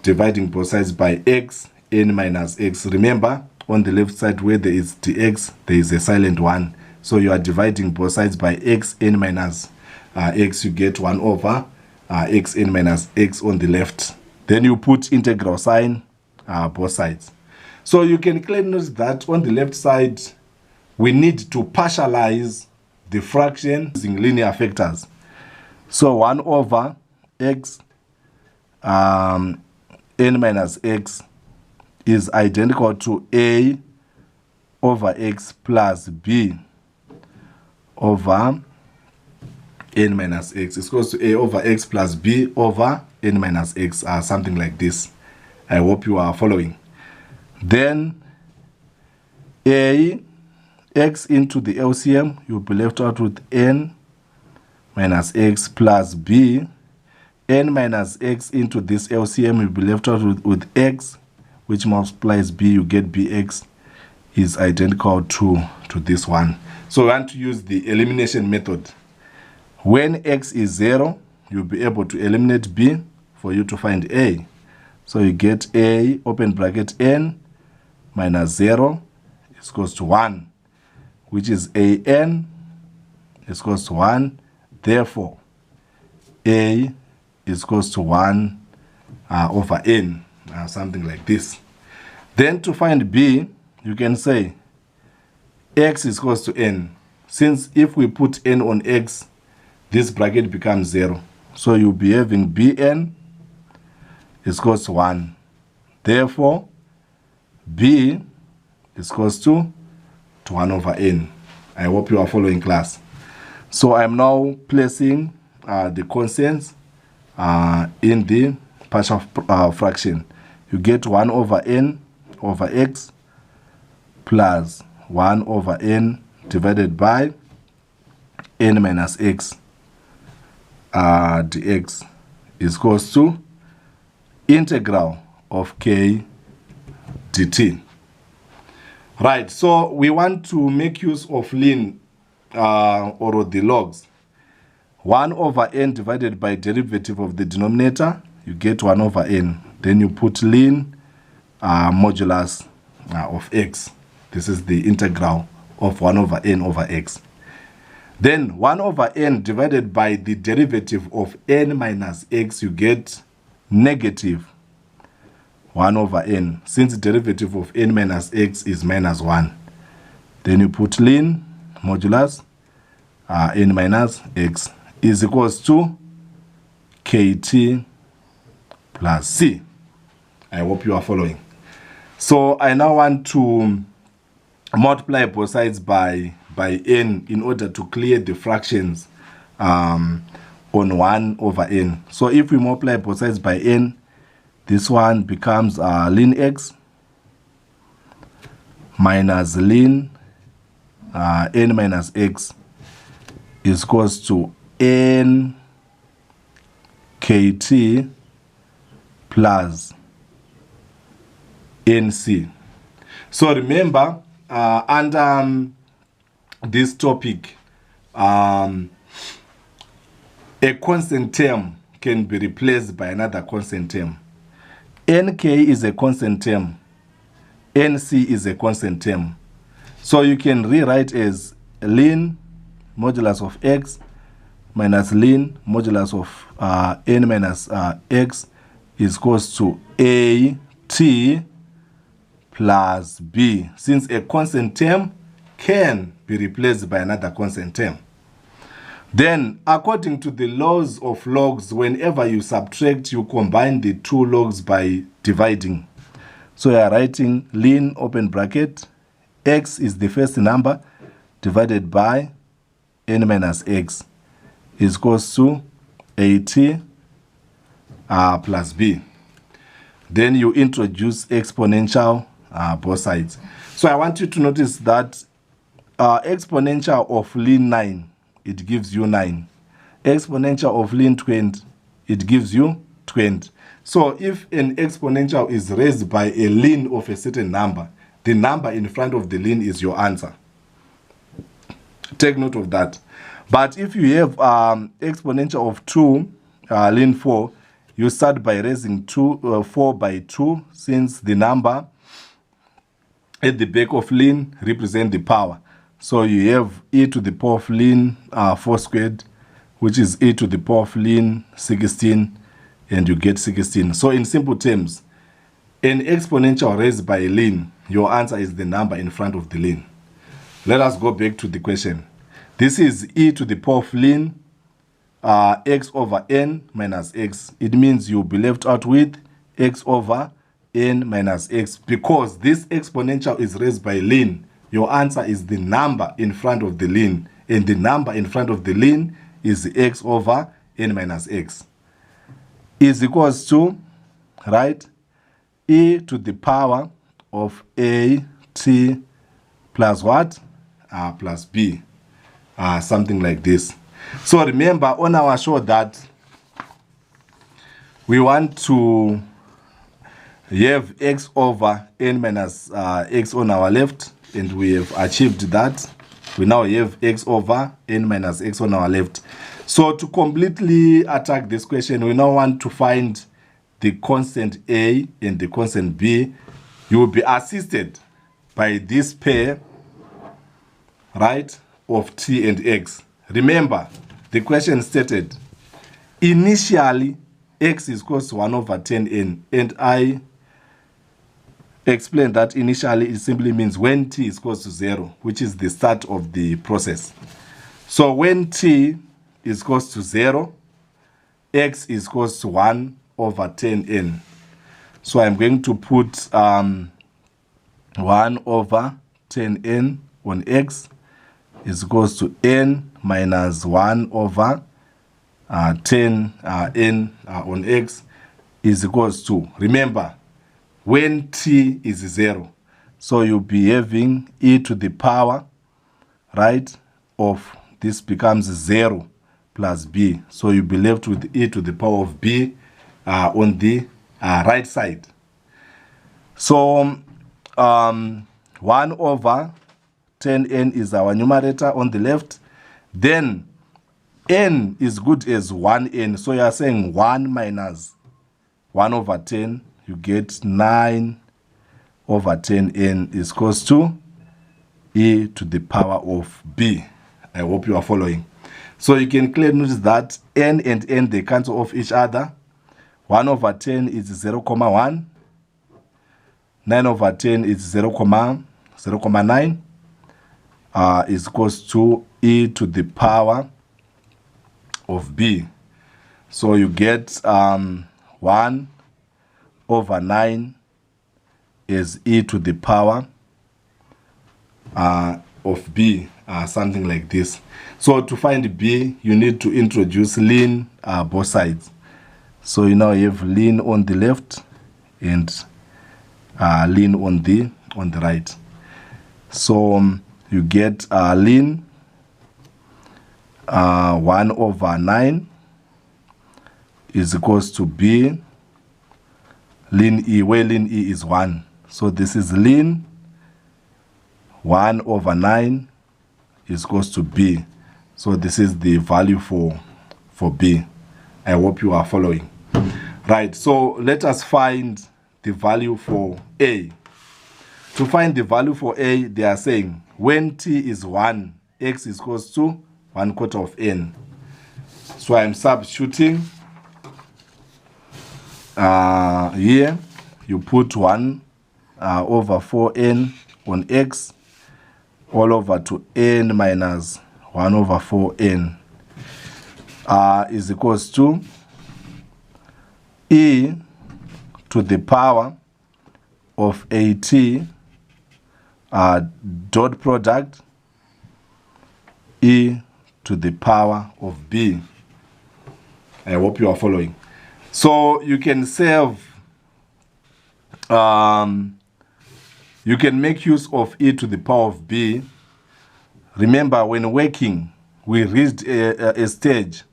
Dividing both sides by x n minus x. Remember, on the left side where there is dx, there is a silent 1. So you are dividing both sides by x n minus x. You get 1 over x n minus x on the left. Then you put integral sign both sides. So you can clearly notice that on the left side, we need to partialize the fraction using linear factors. So 1 over x n minus x is identical to a over x plus b over n minus x. It's equals to a over x plus b over n minus x, something like this. I hope you are following. Then a x into the LCM, you'll be left out with n minus x plus b. N minus x into this LCM, you'll be left out with x, which multiplies b, you get bx is identical to this one. So we want to use the elimination method. When x is 0, you'll be able to eliminate b for you to find a. So you get a open bracket n minus 0 is equals to 1, which is an is equals to 1. Therefore, a is equals to 1 over n, something like this. Then to find b, you can say x is equals to n. Since if we put n on x, this bracket becomes 0. So you'll be having bn is equals to 1. Therefore, b is equals to 1 over n. I hope you are following, class. So I'm now placing the constants in the partial fraction. you get 1 over n over x plus 1 over n divided by n minus x dx is equals to integral of k dt. Right, so we want to make use of ln or the logs. 1 over n divided by derivative of the denominator, you get 1 over n. Then you put ln modulus of x. This is the integral of 1 over n over x. Then 1 over n divided by the derivative of n minus x, you get negative 1 over n, since the derivative of n minus x is minus 1. Then you put ln modulus n minus x is equals to kt plus c. I hope you are following. So I now want to multiply both sides by n in order to clear the fractions on 1 over n. So if we multiply both sides by n, this one becomes ln x minus ln n minus x is equals to n kt plus nc. So remember, under this topic, a constant term can be replaced by another constant term. Nk is a constant term, nc is a constant term. So you can rewrite as ln modulus of x minus ln modulus of n minus x is equals to a t plus b, since a constant term can be replaced by another constant term. Then, according to the laws of logs, whenever you subtract, you combine the two logs by dividing. So you are writing ln open bracket, x is the first number, divided by n minus x is equals to at plus b. Then you introduce exponential both sides. So I want you to notice that exponential of ln 9, it gives you 9. Exponential of ln 20, it gives you 20. So if an exponential is raised by a ln of a certain number, the number in front of the ln is your answer. Take note of that. But if you have exponential of 2, ln 4, you start by raising 4 by 2, since the number at the back of ln represent the power. So you have e to the power of ln 4 squared, which is e to the power of ln 16, and you get 16. So in simple terms, an exponential raised by a ln, your answer is the number in front of the ln. Let us go back to the question. This is e to the power of ln x over n minus x. It means you'll be left out with x over n minus x. Because this exponential is raised by ln, your answer is the number in front of the ln. And the number in front of the ln is x over n minus x. Is equals to, right, e to the power of a t plus what? Plus b. Something like this. So remember, on our show that we want to have x over n minus x on our left, and we have achieved that. We now have x over n minus x on our left. So to completely attack this question, we now want to find the constant a and the constant b. You will be assisted by this pair, right, of t and x. Remember, the question stated, initially, x is equals to 1 over 10n, and I explained that initially it simply means when t is equals to 0, which is the start of the process. So when t is equals to 0, x is equals to 1 over 10n. So I'm going to put 1 over 10n on x is equals to n minus 1 over 10 n on x is equals to, remember, when t is 0. So you'll be having e to the power, right, of this becomes 0 plus b. So you'll be left with e to the power of b on the right side. So 1 over 10n is our numerator on the left. Then n is good as 1n. So you are saying 1 minus 1 over 10, you get 9 over 10n is equals to e to the power of b. I hope you are following. So you can clearly notice that n and n, they cancel off each other. 1 over 10 is 0, 1. 9 over 10 is 0, 0,9 is equals to e to the power of b. So you get 1 over 9 is e to the power of b, something like this. So to find b, you need to introduce ln both sides. So you now have ln on the left and ln on the right. So you get ln 1 over 9 is equals to b ln e, where ln e is 1. So this is ln 1 over 9 is equals to b. So this is the value for b. I hope you are following. Right, so let us find the value for a. To find the value for a, they are saying when t is 1, x is equals to 1/4 of n. So I'm substituting here. You put 1 over 4n on x all over to n minus 1 over 4n is equals to e to the power of at dot product e to the power of b. I hope you are following. So you can save, you can make use of e to the power of b. Remember, when working, we reached a stage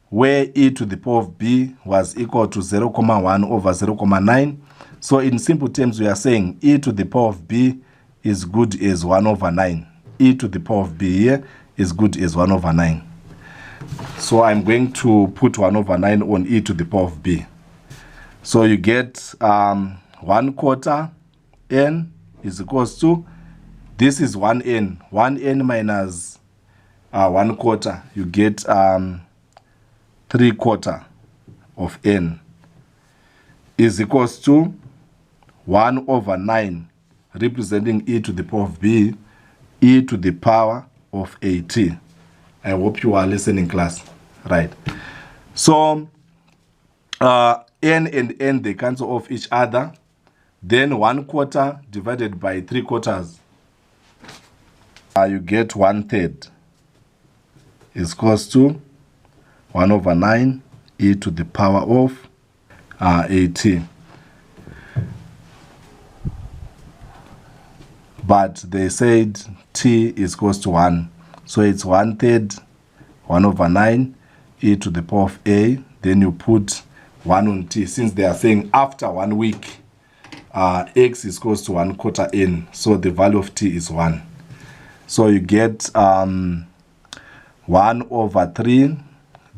where e to the power of b was equal to 0,1 over 0,9. So in simple terms, we are saying e to the power of b is good as 1 over 9. E to the power of b here is good as 1 over 9. So I'm going to put 1 over 9 on e to the power of b. So you get 1/4 n is equals to, this is 1n. 1n minus 1/4, you get 3/4 of n is equals to 1 over 9, representing e to the power of b, e to the power of at. I hope you are listening, class. Right. So n and n, they cancel off each other. Then 1/4 divided by 3/4, you get 1/3 is equals to 1 over 9 e to the power of at. But they said t is equals to 1. So it's 1/3, 1 over 9 e to the power of a. Then you put 1 on t. Since they are saying after 1 week, x is equals to 1/4 n. So the value of t is 1. So you get 1 over 3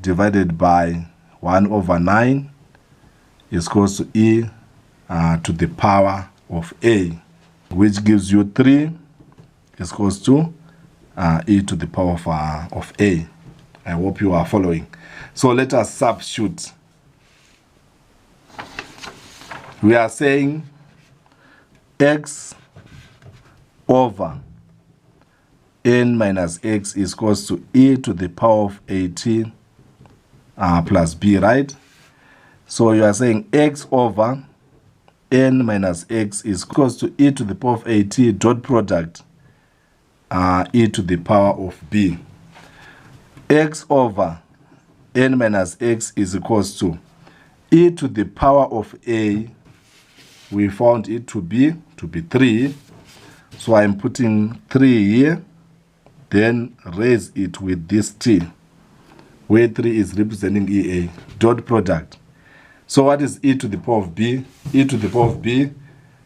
divided by 1 over 9 is equals to e to the power of a, which gives you 3 is equals to e to the power of a. I hope you are following. So let us substitute. We are saying x over n minus x is equals to e to the power of at plus b, right? So you are saying x over n minus x is equals to e to the power of at dot product e to the power of b. X over n minus x is equals to e to the power of a we found it to be 3. So I'm putting 3 here, then raise it with this t, where 3 is representing EA, dot product. So what is e to the power of b? E to the power of b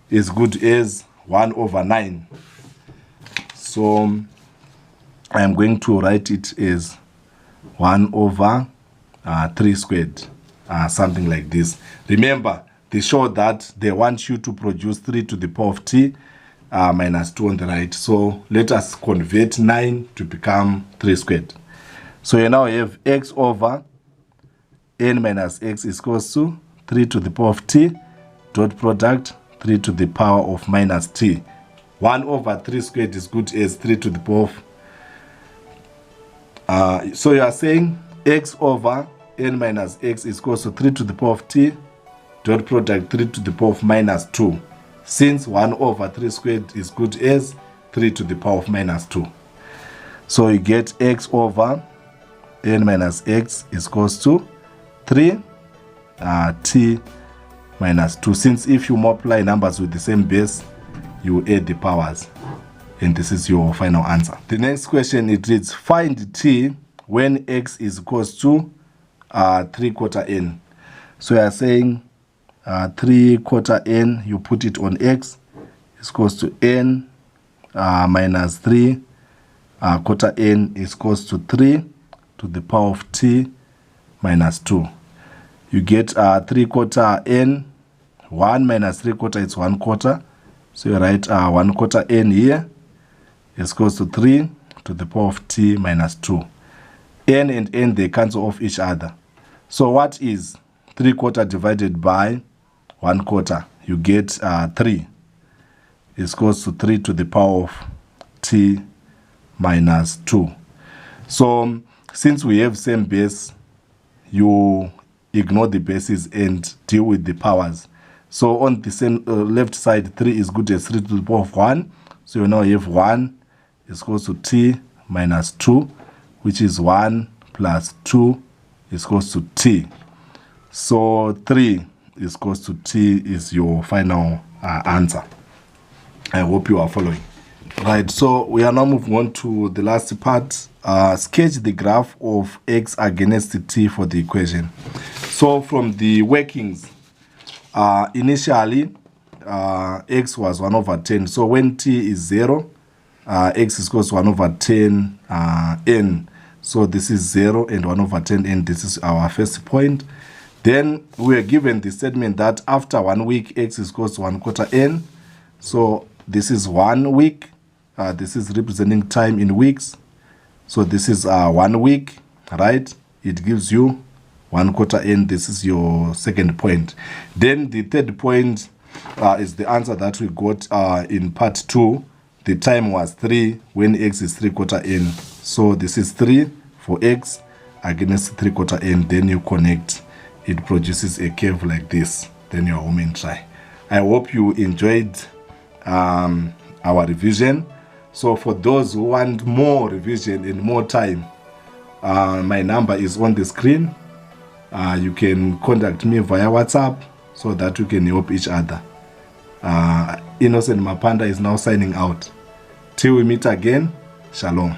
is good as 1 over 9. So I'm going to write it as 1 over 3 squared, something like this. Remember, they show that they want you to produce 3 to the power of t minus 2 on the right. So let us convert 9 to become 3 squared. So you now have x over n minus x is equals to 3 to the power of t, dot product 3 to the power of minus t. 1 over 3 squared is good as 3 to the power of... so you are saying x over n minus x is equals to 3 to the power of t, dot product 3 to the power of minus 2. Since 1 over 3 squared is good as 3 to the power of minus 2. So you get x over n minus x is equals to 3 t minus 2. Since if you multiply numbers with the same base, you add the powers. And this is your final answer. The next question, it reads, find t when x is equals to 3/4 n. So you are saying 3/4 n, you put it on x, is equals to n minus 3 quarter n is equals to 3 to the power of t minus 2. You get 3/4 n, 1 minus 3/4 is 1/4. So you write 1/4 n here is equals to 3 to the power of t minus 2. N and n, they cancel off each other. So what is 3/4 divided by 1/4? You get 3 is equals to 3 to the power of t minus 2. So since we have same base, you ignore the bases and deal with the powers. So on the same left side, 3 is good as 3 to the power of 1. So you now have 1 is equals to t minus 2, which is 1 plus 2 is equals to t. So 3 is equals to t is your final answer. I hope you are following. Right, so we are now moving on to the last part. Sketch the graph of x against t for the equation. So from the workings, initially x was 1 over 10. So when t is 0, x is equals to 1 over 10 n. So this is 0 and 1 over 10 n. This is our first point. Then we are given the statement that after 1 week, x is equals to 1/4 n. So this is 1 week. This is representing time in weeks. So this is 1 week, right? It gives you 1/4 n. This is your second point. Then the third point is the answer that we got in part 2. The time was 3 when x is 3/4 n. So this is 3 for x against 3/4 n. Then you connect. It produces a curve like this. Then you're home and try. I hope you enjoyed our revision. So for those who want more revision and more time, my number is on the screen. You can contact me via WhatsApp so that we can help each other. Innocent Mapanda is now signing out. Till we meet again, shalom.